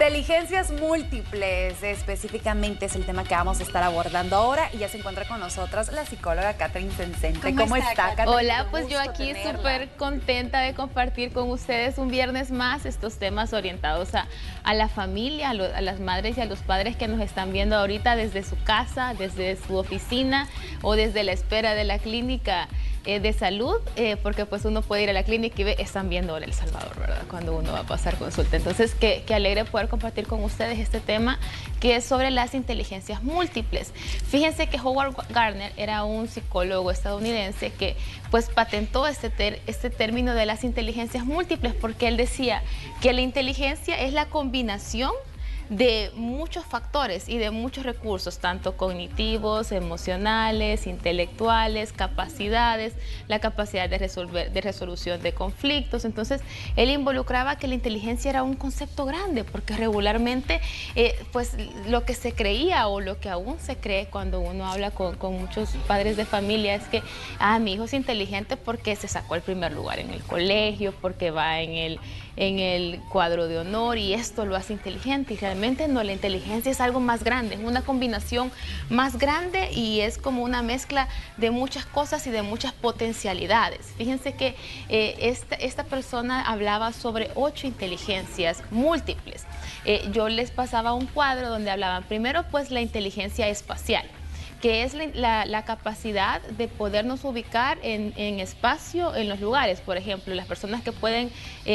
Inteligencias múltiples, específicamente es el tema que vamos a estar abordando ahora y ya se encuentra con nosotras la psicóloga Catherine Sensente. ¿Cómo está, Catherine? Hola, pues yo aquí súper contenta de compartir con ustedes un viernes más estos temas orientados a la familia, a las madres y a los padres que nos están viendo ahorita desde su casa, desde su oficina o desde la espera de la clínica de salud, porque pues uno puede ir a la clínica y están viendo ahora El Salvador, ¿verdad? Cuando uno va a pasar consulta. Entonces, qué alegre poder compartir con ustedes este tema que es sobre las inteligencias múltiples. Fíjense que Howard Gardner era un psicólogo estadounidense que pues patentó este término de las inteligencias múltiples porque él decía que la inteligencia es la combinación de muchos factores y de muchos recursos, tanto cognitivos, emocionales, intelectuales, capacidades, la capacidad de resolución de conflictos. Entonces, él involucraba que la inteligencia era un concepto grande, porque regularmente, pues, lo que se creía o lo que aún se cree cuando uno habla con muchos padres de familia es que, mi hijo es inteligente porque se sacó el primer lugar en el colegio, porque va en el cuadro de honor y esto lo hace inteligente. Y realmente no, la inteligencia es algo más grande, es una combinación más grande y es como una mezcla de muchas cosas y de muchas potencialidades. Fíjense que esta persona hablaba sobre 8 inteligencias múltiples. Yo les pasaba un cuadro donde hablaban primero pues la inteligencia espacial, que es la capacidad de podernos ubicar en espacio, en los lugares. Por ejemplo, las personas que pueden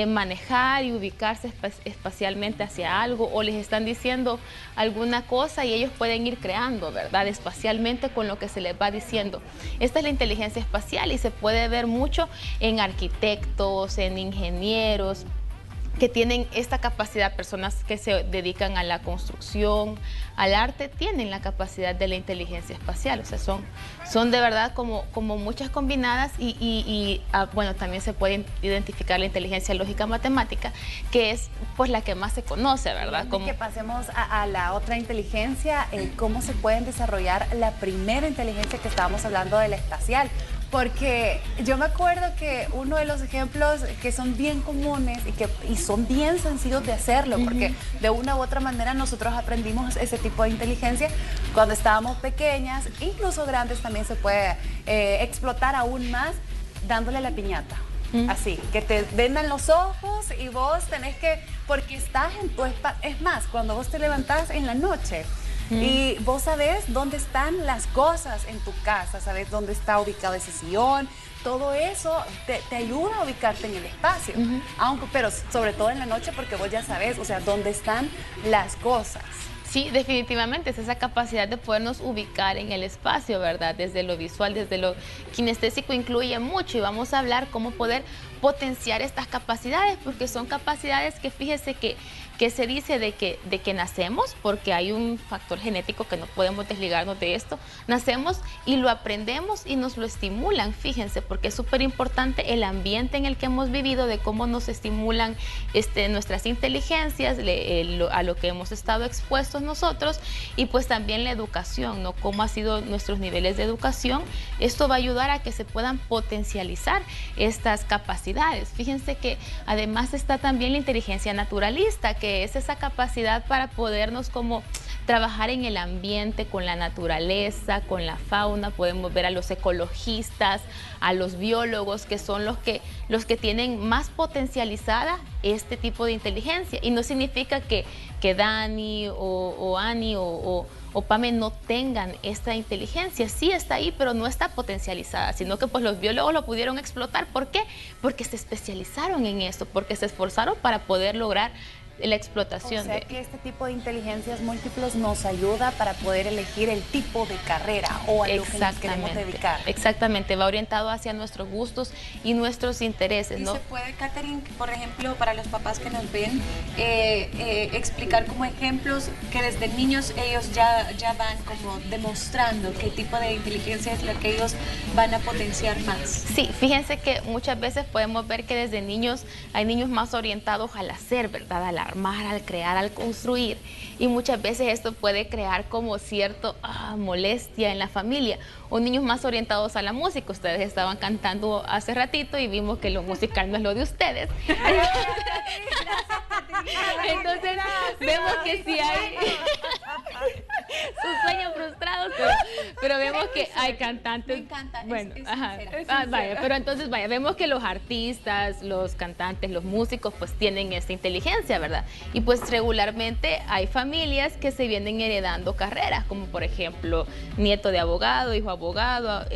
manejar y ubicarse espacialmente hacia algo, o les están diciendo alguna cosa y ellos pueden ir creando, ¿verdad? Espacialmente con lo que se les va diciendo. Esta es la inteligencia espacial y se puede ver mucho en arquitectos, en ingenieros, que tienen esta capacidad. Personas que se dedican a la construcción, al arte, tienen la capacidad de la inteligencia espacial. O sea, son de verdad como muchas combinadas y bueno, también se puede identificar la inteligencia lógica matemática, que es pues la que más se conoce, ¿verdad? Como que pasemos a la otra inteligencia, ¿cómo se pueden desarrollar la primera inteligencia que estábamos hablando de la espacial? Porque yo me acuerdo que uno de los ejemplos que son bien comunes y son bien sencillos de hacerlo, porque de una u otra manera nosotros aprendimos ese tipo de inteligencia cuando estábamos pequeñas, incluso grandes también se puede explotar aún más dándole la piñata. Así, que te vendan los ojos y vos tenés que, porque estás en tu espacio, es más, cuando vos te levantás en la noche, y vos sabés dónde están las cosas en tu casa, sabés dónde está ubicado ese sillón, todo eso te ayuda a ubicarte en el espacio, pero sobre todo en la noche porque vos ya sabés, o sea, dónde están las cosas. Sí, definitivamente es esa capacidad de podernos ubicar en el espacio, ¿verdad? Desde lo visual, desde lo kinestésico incluye mucho y vamos a hablar cómo poder potenciar estas capacidades, porque son capacidades que fíjese que se dice de que nacemos, porque hay un factor genético que no podemos desligarnos de esto, nacemos y lo aprendemos y nos lo estimulan, fíjense, porque es súper importante el ambiente en el que hemos vivido, de cómo nos estimulan nuestras inteligencias, a lo que hemos estado expuestos nosotros, y pues también la educación, ¿no? Cómo han sido nuestros niveles de educación. Esto va a ayudar a que se puedan potencializar estas capacidades. Fíjense que además está también la inteligencia naturalista, que es esa capacidad para podernos como trabajar en el ambiente, con la naturaleza, con la fauna. Podemos ver a los ecologistas, a los biólogos, que son los que tienen más potencializada este tipo de inteligencia. Y no significa que Dani o Ani o Pame no tengan esta inteligencia. Sí está ahí, pero no está potencializada, sino que pues los biólogos lo pudieron explotar. ¿Por qué? Porque se especializaron en esto, porque se esforzaron para poder lograr la explotación. O sea que este tipo de inteligencias múltiples nos ayuda para poder elegir el tipo de carrera o a lo que nos queremos dedicar. Exactamente, va orientado hacia nuestros gustos y nuestros intereses, ¿no? ¿Y se puede, Catherine, por ejemplo, para los papás que nos ven, explicar como ejemplos que desde niños ellos ya van como demostrando qué tipo de inteligencia es la que ellos van a potenciar más? Sí, fíjense que muchas veces podemos ver que desde niños hay niños más orientados al hacer, ¿verdad? Al armar, al crear, al construir, y muchas veces esto puede crear como cierto molestia en la familia, o niños más orientados a la música. Ustedes estaban cantando hace ratito y vimos que lo musical no es lo de ustedes. Entonces vemos que sí hay sus sueños frustrados, pero vemos que hay cantantes. Me encanta, bueno, es ajá. sincera. Vaya, pero entonces vaya, vemos que los artistas, los cantantes, los músicos, pues tienen esta inteligencia, ¿verdad? Y pues regularmente hay familias que se vienen heredando carreras, como por ejemplo, nieto de abogado, hijo abogado,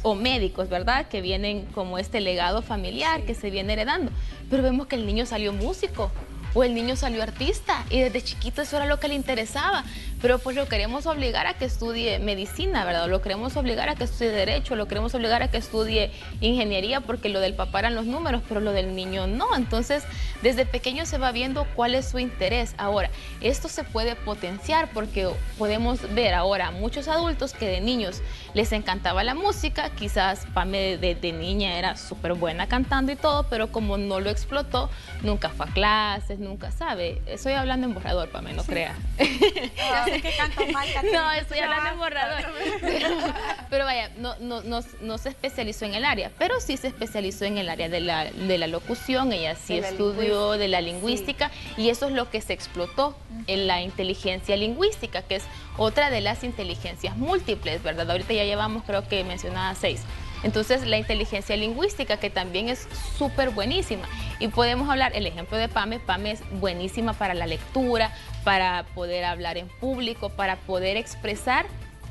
o médicos, ¿verdad? Que vienen como este legado familiar que se viene heredando. Pero vemos que el niño salió músico o el niño salió artista y desde chiquito eso era lo que le interesaba, pero pues lo queremos obligar a que estudie medicina, ¿verdad? Lo queremos obligar a que estudie derecho, lo queremos obligar a que estudie ingeniería porque lo del papá eran los números, pero lo del niño no. Entonces, desde pequeño se va viendo cuál es su interés. Ahora, esto se puede potenciar porque podemos ver ahora muchos adultos que de niños les encantaba la música, quizás Pame de niña era súper buena cantando y todo, pero como no lo explotó, nunca fue a clases, nunca sabe. Estoy hablando en borrador, Pame, no crea. Ya sé que canto mal, Caterina. No, estoy hablando en borrador. Pero vaya, no se especializó en el área, pero sí se especializó en el área de la locución. Ella sí estudió de la lingüística y eso es lo que se explotó en la inteligencia lingüística, que es otra de las inteligencias múltiples, ¿verdad? Ahorita ya llevamos, creo que mencionaba 6. Entonces, la inteligencia lingüística, que también es súper buenísima. Y podemos hablar, el ejemplo de Pame. Pame es buenísima para la lectura, para poder hablar en público, para poder expresar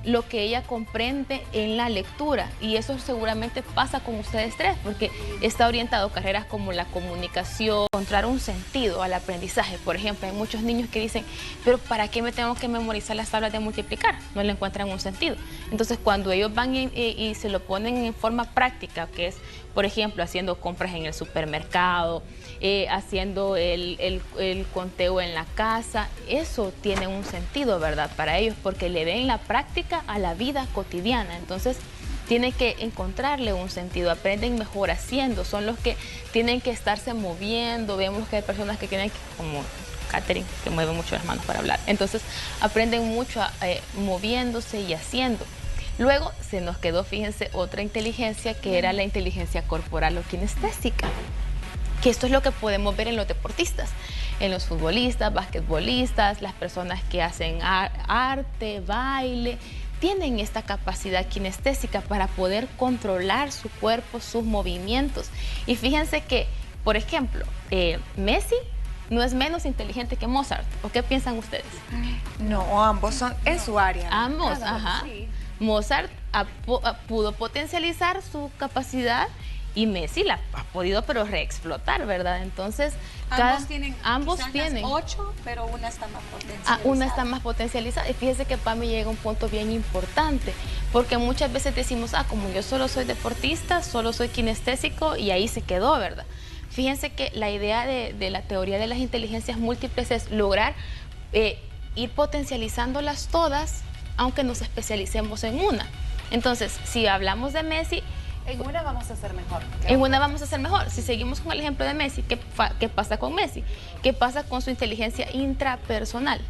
lo que ella comprende en la lectura. Y eso seguramente pasa con ustedes tres, porque está orientado a carreras como la comunicación, encontrar un sentido al aprendizaje. Por ejemplo, hay muchos niños que dicen, pero ¿para qué me tengo que memorizar las tablas de multiplicar? No le encuentran un sentido. Entonces, cuando ellos van y se lo ponen en forma práctica, que es, por ejemplo, haciendo compras en el supermercado, haciendo el conteo en la casa, eso tiene un sentido, ¿verdad? Para ellos, porque le ven la práctica a la vida cotidiana. Entonces, tiene que encontrarle un sentido, aprenden mejor haciendo, son los que tienen que estarse moviendo. Vemos que hay personas que tienen que, como Catherine, que mueve mucho las manos para hablar. Entonces, aprenden mucho moviéndose y haciendo. Luego se nos quedó, fíjense, otra inteligencia que era la inteligencia corporal o kinestésica, que esto es lo que podemos ver en los deportistas, en los futbolistas, basquetbolistas, las personas que hacen arte, baile, tienen esta capacidad kinestésica para poder controlar su cuerpo, sus movimientos. Y fíjense que, por ejemplo, Messi no es menos inteligente que Mozart. ¿O qué piensan ustedes? No, ambos son en su área. Ambos, ajá. Sí. Mozart pudo potencializar su capacidad y Messi la ha podido pero reexplotar, ¿verdad? Entonces, ambos tienen tienen 8, pero una está más potencializada. una está más potencializada. Y fíjese que Pame llega a un punto bien importante, porque muchas veces decimos, como yo solo soy deportista, solo soy kinestésico y ahí se quedó, ¿verdad? Fíjense que la idea de la teoría de las inteligencias múltiples es lograr ir potencializándolas todas, aunque nos especialicemos en una. Entonces, si hablamos de Messi, En una vamos a ser mejor. en una vamos a ser mejor. Si seguimos con el ejemplo de Messi, ¿qué pasa con Messi? ¿Qué pasa con su inteligencia intrapersonal?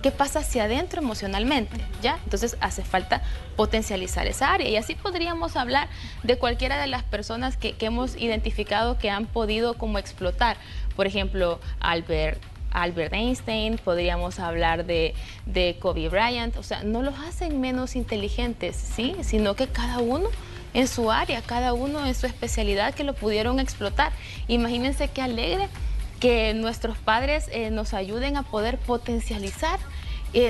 ¿Qué pasa hacia adentro emocionalmente? ¿Ya? Entonces hace falta potencializar esa área. Y así podríamos hablar de cualquiera de las personas que hemos identificado que han podido como explotar. Por ejemplo, Albert Einstein, podríamos hablar de Kobe Bryant. O sea, no los hacen menos inteligentes, ¿sí? Sino que cada uno en su área, cada uno en su especialidad que lo pudieron explotar. Imagínense qué alegre que nuestros padres nos ayuden a poder potencializar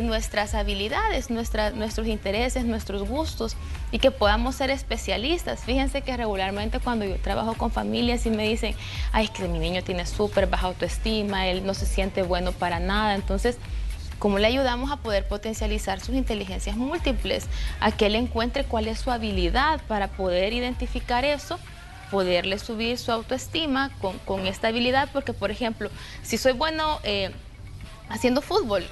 nuestras habilidades, nuestros intereses, nuestros gustos y que podamos ser especialistas. Fíjense que regularmente cuando yo trabajo con familias y me dicen, ay, es que mi niño tiene súper baja autoestima, él no se siente bueno para nada, entonces, ¿cómo le ayudamos a poder potencializar sus inteligencias múltiples? A que él encuentre cuál es su habilidad para poder identificar eso, poderle subir su autoestima con esta habilidad, porque por ejemplo, si soy bueno haciendo fútbol,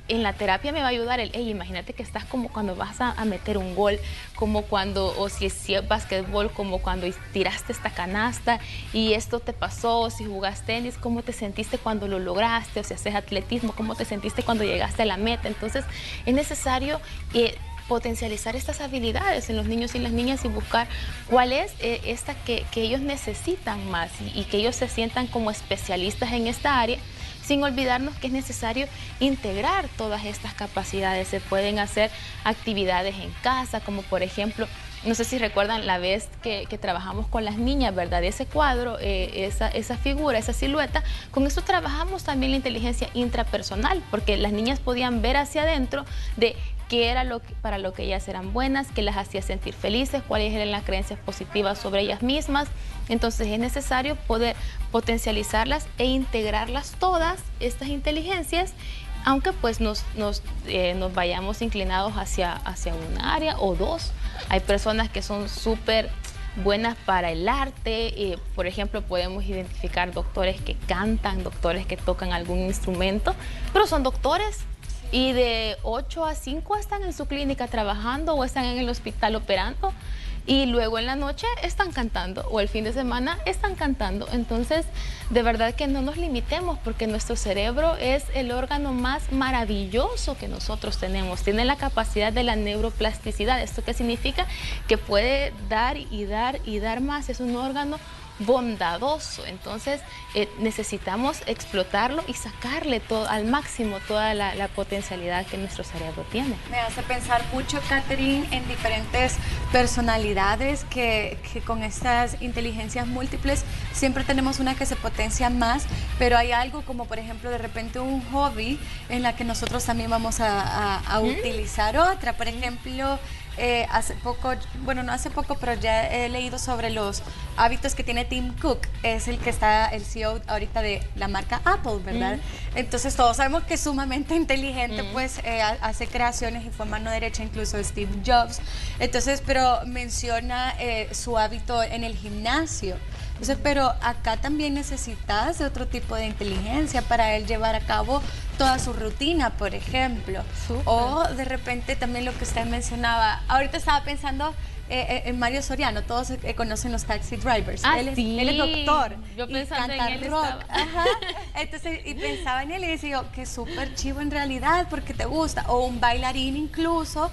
en la terapia me va a ayudar imagínate que estás como cuando vas a meter un gol, como cuando, o si es básquetbol, como cuando tiraste esta canasta y esto te pasó, o si jugás tenis, ¿cómo te sentiste cuando lo lograste? O si haces atletismo, ¿cómo te sentiste cuando llegaste a la meta? Entonces, es necesario potencializar estas habilidades en los niños y las niñas y buscar cuál es esta que ellos necesitan más y que ellos se sientan como especialistas en esta área. sin olvidarnos que es necesario integrar todas estas capacidades. Se pueden hacer actividades en casa, como por ejemplo, no sé si recuerdan la vez que trabajamos con las niñas, ¿verdad? Ese cuadro, esa figura, esa silueta, con eso trabajamos también la inteligencia intrapersonal, porque las niñas podían ver hacia adentro de qué era para lo que ellas eran buenas, qué las hacía sentir felices, cuáles eran las creencias positivas sobre ellas mismas. Entonces es necesario poder potencializarlas e integrarlas todas, estas inteligencias, aunque pues nos vayamos inclinados hacia un área o dos. Hay personas que son súper buenas para el arte, por ejemplo, podemos identificar doctores que cantan, doctores que tocan algún instrumento, pero son doctores y de 8 a 5 están en su clínica trabajando o están en el hospital operando. Y luego en la noche están cantando o el fin de semana están cantando. Entonces, de verdad que no nos limitemos porque nuestro cerebro es el órgano más maravilloso que nosotros tenemos. Tiene la capacidad de la neuroplasticidad. ¿Esto qué significa? Que puede dar y dar y dar más. Es un órgano bondadoso. Entonces necesitamos explotarlo y sacarle al máximo toda la potencialidad que nuestro cerebro tiene. Me hace pensar mucho, Catherine, en diferentes personalidades que con estas inteligencias múltiples siempre tenemos una que se potencia más, pero hay algo como por ejemplo de repente un hobby en la que nosotros también vamos a utilizar otra. Por ejemplo, hace poco, bueno, no hace poco, pero ya he leído sobre los hábitos que tiene Tim Cook. Es el que está el CEO ahorita de la marca Apple, ¿verdad? Entonces todos sabemos que es sumamente inteligente, pues hace creaciones y fue mano derecha incluso de Steve Jobs. Entonces, pero menciona su hábito en el gimnasio. Entonces, pero acá también necesitas de otro tipo de inteligencia para él llevar a cabo toda su rutina, por ejemplo. Súper. O de repente también lo que usted mencionaba, ahorita estaba pensando en Mario Soriano, todos conocen los taxi drivers. Ah, él es doctor. Yo pensando en él rock. Ajá. Entonces, y pensaba en él y decía yo, que súper chivo en realidad, porque te gusta. O un bailarín incluso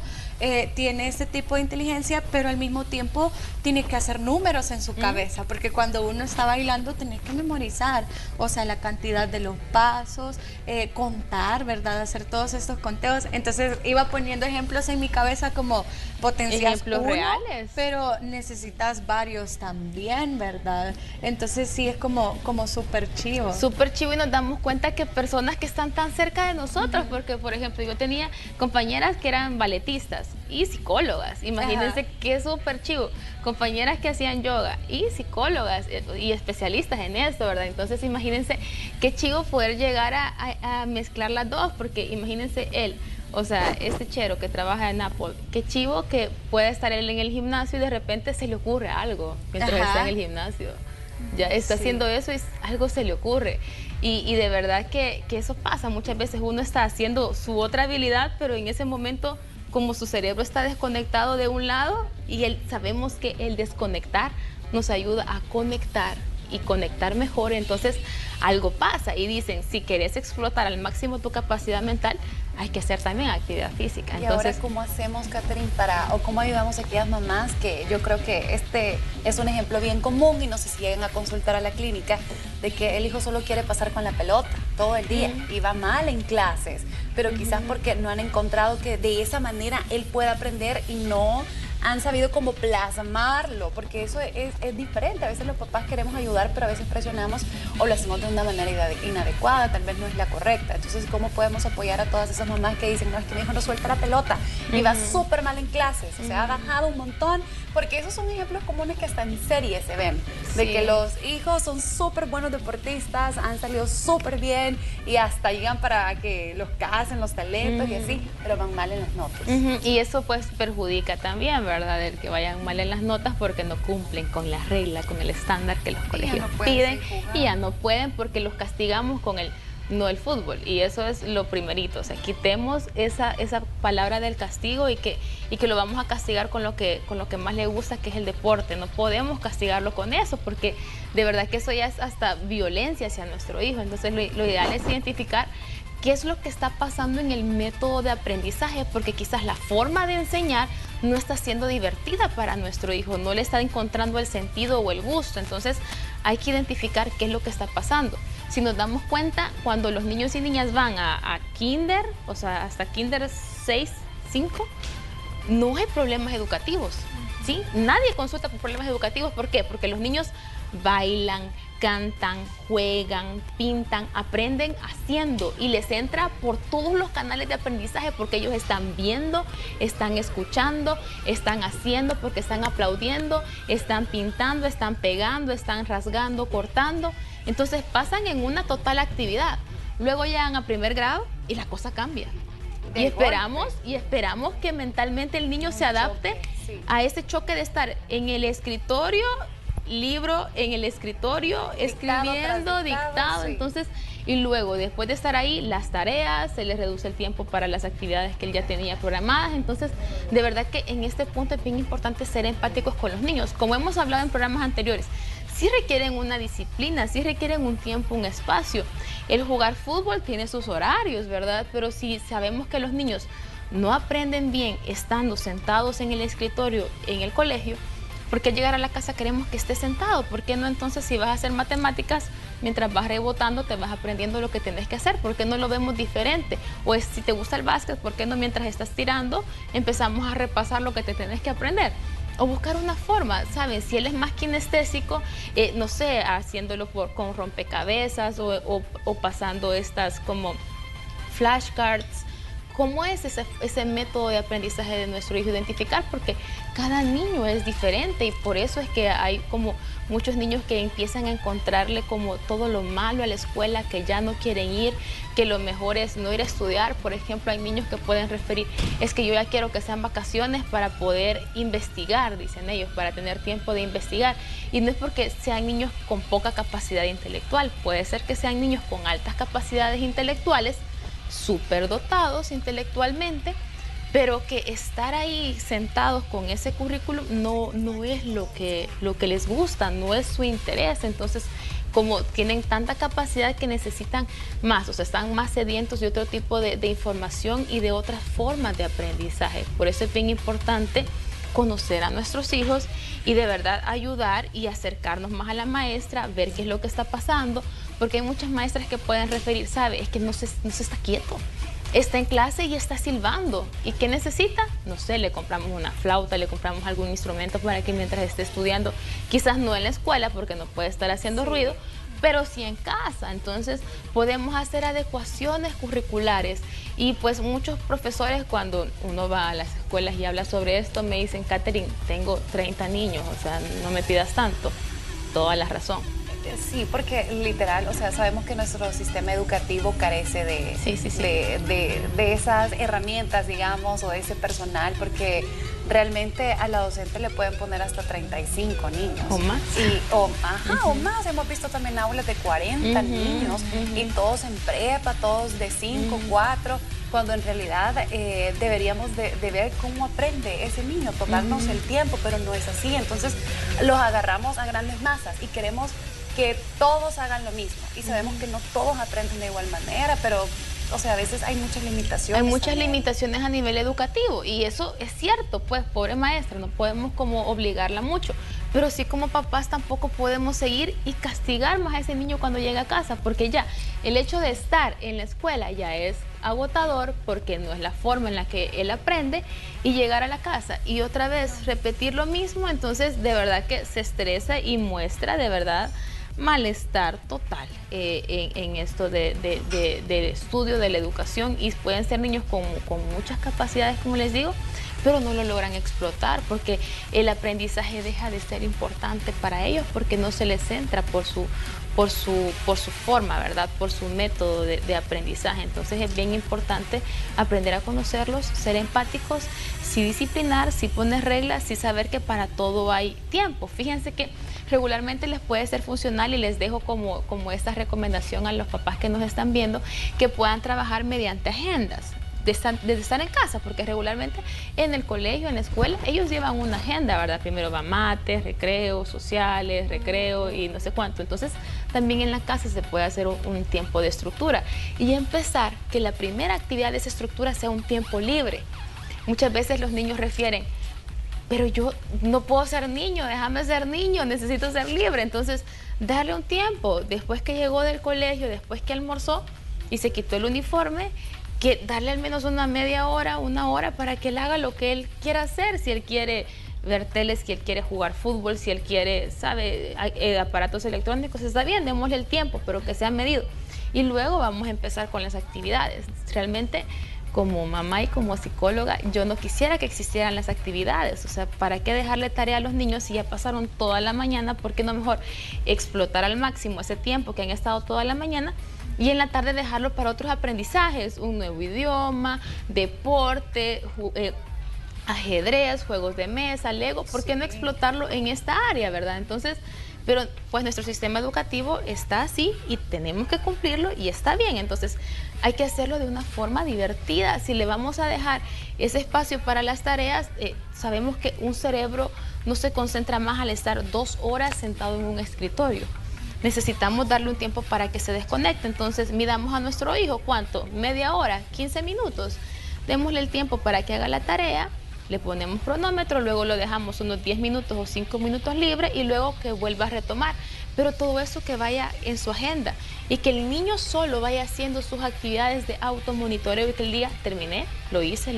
tiene este tipo de inteligencia, pero al mismo tiempo tiene que hacer números en su cabeza, porque cuando uno está bailando tiene que memorizar, o sea, la cantidad de los pasos, contar, ¿verdad? Hacer todos estos conteos. Entonces iba poniendo ejemplos en mi cabeza como potencias ejemplos reales, pero necesitas varios también, ¿verdad? Entonces sí es como súper chivo. Súper chivo, y nos damos cuenta que personas que están tan cerca de nosotros, porque por ejemplo yo tenía compañeras que eran balletistas y psicólogas, imagínense qué súper chivo, compañeras que hacían yoga y psicólogas y especialistas en esto, ¿verdad? Entonces imagínense qué chivo poder llegar a mezclar las dos, porque imagínense él, o sea, este chero que trabaja en Apple, qué chivo que puede estar él en el gimnasio y de repente se le ocurre algo mientras está en el gimnasio. Ya está haciendo eso y algo se le ocurre. Y de verdad que eso pasa. Muchas veces uno está haciendo su otra habilidad, pero en ese momento, como su cerebro está desconectado de un lado, y sabemos que el desconectar nos ayuda a conectar y conectar mejor, entonces algo pasa y dicen, si querés explotar al máximo tu capacidad mental, hay que hacer también actividad física. Y entonces, ahora, ¿cómo hacemos, Catherine, o cómo ayudamos a aquellas mamás que yo creo que este es un ejemplo bien común y no sé si llegan a consultar a la clínica, de que el hijo solo quiere pasar con la pelota todo el día y va mal en clases, pero quizás porque no han encontrado que de esa manera él pueda aprender y no han sabido cómo plasmarlo, porque eso es diferente. A veces los papás queremos ayudar, pero a veces presionamos o lo hacemos de una manera inadecuada, tal vez no es la correcta. Entonces, ¿cómo podemos apoyar a todas esas mamás que dicen, no, es que mi hijo no suelta la pelota y va súper mal en clases? O sea, ha bajado un montón, porque esos son ejemplos comunes que hasta en series se ven, de que los hijos son súper buenos deportistas, han salido súper bien y hasta llegan para que los casen los talentos y así, pero van mal en las notas. Y eso pues perjudica también, ¿verdad? El que vayan mal en las notas porque no cumplen con la regla, con el estándar que los colegios piden, y ya no pueden porque los castigamos con el fútbol, y eso es lo primerito. O sea, quitemos esa palabra del castigo y que lo vamos a castigar con lo que más le gusta, que es el deporte. No podemos castigarlo con eso, porque de verdad que eso ya es hasta violencia hacia nuestro hijo. Entonces lo ideal es identificar qué es lo que está pasando en el método de aprendizaje, porque quizás la forma de enseñar no está siendo divertida para nuestro hijo, no le está encontrando el sentido o el gusto. Entonces hay que identificar qué es lo que está pasando. si nos damos cuenta, cuando los niños y niñas van a kinder, o sea, hasta kinder 6, 5, no hay problemas educativos, ¿sí? Nadie consulta por problemas educativos. ¿Por qué? Porque los niños bailan, cantan, juegan, pintan, aprenden haciendo y les entra por todos los canales de aprendizaje porque ellos están viendo, están escuchando, están haciendo porque están aplaudiendo, están pintando, están pegando, están rasgando, cortando. Entonces pasan en una total actividad. Luego llegan a primer grado y la cosa cambia. Y esperamos que mentalmente el niño se adapte a ese choque de estar en el escritorio, libro en el escritorio, escribiendo, dictado, sí. Entonces, y luego, después de estar ahí, las tareas, se les reduce el tiempo para las actividades que él ya tenía programadas. Entonces, de verdad que en este punto es bien importante ser empáticos con los niños. Como hemos hablado en programas anteriores, sí requieren una disciplina, sí requieren un tiempo, un espacio. El jugar fútbol tiene sus horarios, ¿verdad? Pero si sabemos que los niños no aprenden bien estando sentados en el escritorio en el colegio, ¿por qué llegar a la casa queremos que esté sentado? ¿Por qué no entonces si vas a hacer matemáticas, mientras vas rebotando te vas aprendiendo lo que tienes que hacer? ¿Por qué no lo vemos diferente? O si te gusta el básquet, ¿por qué no mientras estás tirando empezamos a repasar lo que te tienes que aprender? O buscar una forma, ¿sabes? Si él es más kinestésico, no sé, haciéndolo con rompecabezas o pasando estas como flashcards. ¿Cómo es ese método de aprendizaje de nuestro hijo? Identificar, porque cada niño es diferente y por eso es que hay como muchos niños que empiezan a encontrarle como todo lo malo a la escuela, que ya no quieren ir, que lo mejor es no ir a estudiar. Por ejemplo, hay niños que pueden referir, es que yo ya quiero que sean vacaciones para poder investigar, dicen ellos, para tener tiempo de investigar. Y no es porque sean niños con poca capacidad intelectual, puede ser que sean niños con altas capacidades intelectuales, superdotados intelectualmente, pero que estar ahí sentados con ese currículum no es lo que les gusta, no es su interés. Entonces, como tienen tanta capacidad que necesitan más, o sea, están más sedientos de otro tipo de información y de otras formas de aprendizaje. Por eso es bien importante conocer a nuestros hijos y de verdad ayudar y acercarnos más a la maestra, ver qué es lo que está pasando, porque hay muchas maestras que pueden referir, ¿sabe? Es que no se está quieto, está en clase y está silbando. ¿Y qué necesita? No sé, le compramos una flauta, le compramos algún instrumento para que mientras esté estudiando, quizás no en la escuela porque no puede estar haciendo ruido, pero sí en casa. Entonces podemos hacer adecuaciones curriculares y pues muchos profesores, cuando uno va a las escuelas y habla sobre esto, me dicen, Catherine, tengo 30 niños, o sea, no me pidas tanto. Toda la razón. Sí, porque literal, o sea, sabemos que nuestro sistema educativo carece de esas herramientas, digamos, o de ese personal, porque realmente a la docente le pueden poner hasta 35 niños. ¿O más? O más. Hemos visto también aulas de 40 niños y todos en prepa, todos de 5, 4, cuando en realidad deberíamos de ver cómo aprende ese niño, tomarnos el tiempo, pero no es así. Entonces los agarramos a grandes masas y queremos que todos hagan lo mismo y sabemos que no todos aprenden de igual manera, pero o sea, a veces hay muchas limitaciones. Hay muchas limitaciones a nivel educativo y eso es cierto, pues pobre maestra, no podemos como obligarla mucho, pero sí como papás tampoco podemos seguir y castigar más a ese niño cuando llega a casa, porque ya el hecho de estar en la escuela ya es agotador porque no es la forma en la que él aprende, y llegar a la casa y otra vez repetir lo mismo, entonces de verdad que se estresa y muestra de verdad malestar total en esto del estudio, de la educación, y pueden ser niños con muchas capacidades, como les digo, pero no lo logran explotar porque el aprendizaje deja de ser importante para ellos porque no se les centra por su forma, ¿verdad? Por su método de aprendizaje. Entonces es bien importante aprender a conocerlos, ser empáticos, sí disciplinar, sí poner reglas, sí saber que para todo hay tiempo. Fíjense que regularmente les puede ser funcional y les dejo como esta recomendación a los papás que nos están viendo, que puedan trabajar mediante agendas. Desde estar en casa, porque regularmente en el colegio, en la escuela, ellos llevan una agenda, ¿verdad? Primero va mates, recreos sociales, recreo y no sé cuánto. Entonces, también en la casa se puede hacer un tiempo de estructura y empezar que la primera actividad de esa estructura sea un tiempo libre. Muchas veces los niños refieren, pero yo no puedo ser niño, déjame ser niño, necesito ser libre. Entonces, darle un tiempo, después que llegó del colegio, después que almorzó y se quitó el uniforme, que darle al menos una media hora, una hora para que él haga lo que él quiera hacer, si él quiere ver teles, si él quiere jugar fútbol, si él quiere, aparatos electrónicos, está bien, démosle el tiempo, pero que sea medido. Y luego vamos a empezar con las actividades. Realmente, como mamá y como psicóloga, yo no quisiera que existieran las actividades. O sea, ¿para qué dejarle tarea a los niños si ya pasaron toda la mañana? ¿Por qué no mejor explotar al máximo ese tiempo que han estado toda la mañana y en la tarde dejarlo para otros aprendizajes? Un nuevo idioma, deporte, ajedrez, juegos de mesa, Lego. ¿Por qué no explotarlo en esta área, verdad? Entonces, pero pues nuestro sistema educativo está así y tenemos que cumplirlo y está bien. Entonces, hay que hacerlo de una forma divertida. Si le vamos a dejar ese espacio para las tareas, sabemos que un cerebro no se concentra más al estar 2 horas sentado en un escritorio. Necesitamos darle un tiempo para que se desconecte. Entonces, midamos a nuestro hijo, ¿cuánto? ¿Media hora? ¿15 minutos? Démosle el tiempo para que haga la tarea, le ponemos cronómetro, luego lo dejamos unos 10 minutos o 5 minutos libre y luego que vuelva a retomar. Pero todo eso que vaya en su agenda y que el niño solo vaya haciendo sus actividades de automonitoreo y que el día terminé, lo hice,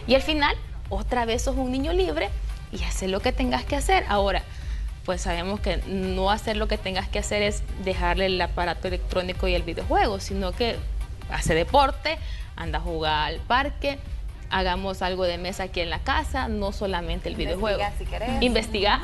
y al final otra vez sos un niño libre y haces lo que tengas que hacer. Ahora, pues sabemos que no hacer lo que tengas que hacer es dejarle el aparato electrónico y el videojuego, sino que hace deporte, anda a jugar al parque, hagamos algo de mesa aquí en la casa, no solamente el videojuego. Si querés. Investigar.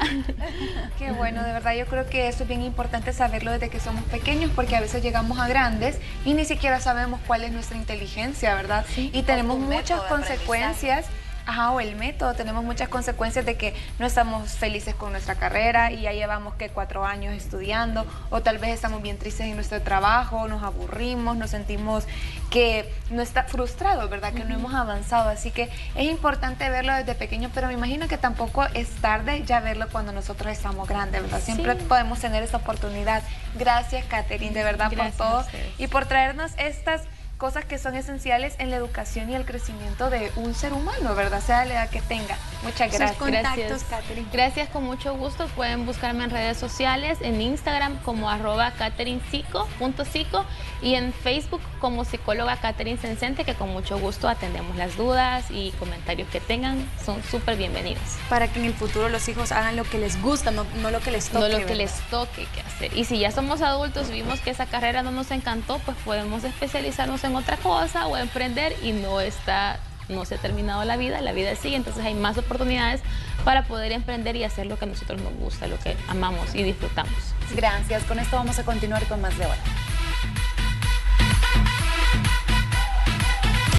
Qué bueno, de verdad yo creo que eso es bien importante saberlo desde que somos pequeños, porque a veces llegamos a grandes y ni siquiera sabemos cuál es nuestra inteligencia, ¿verdad? Sí. Y tenemos muchas método de consecuencias. Ajá, o el método, tenemos muchas consecuencias de que no estamos felices con nuestra carrera y ya llevamos que 4 años estudiando, o tal vez estamos bien tristes en nuestro trabajo, nos aburrimos, nos sentimos que no está frustrados, ¿verdad? Que no hemos avanzado, así que es importante verlo desde pequeño, pero me imagino que tampoco es tarde ya verlo cuando nosotros estamos grandes, ¿verdad? Siempre podemos tener esa oportunidad. Gracias, Katherine, de verdad, Gracias por a todo ustedes. y por traernos estas cosas que son esenciales en la educación y el crecimiento de un ser humano, ¿verdad? Sea la edad que tenga. Muchas gracias. Contactos, Katherine. Gracias, con mucho gusto. Pueden buscarme en redes sociales, en Instagram como @KatherinePsico.psico y en Facebook como psicóloga Katherine Sencente, que con mucho gusto atendemos las dudas y comentarios que tengan. Son súper bienvenidos. Para que en el futuro los hijos hagan lo que les gusta, no lo que les toque. No lo que ¿verdad? les toque que hacer. Y si ya somos adultos, vimos que esa carrera no nos encantó, pues podemos especializarnos en otra cosa o emprender y no se ha terminado la vida sigue, entonces hay más oportunidades para poder emprender y hacer lo que a nosotros nos gusta, lo que amamos y disfrutamos. Gracias. Con esto vamos a continuar con más de Hora.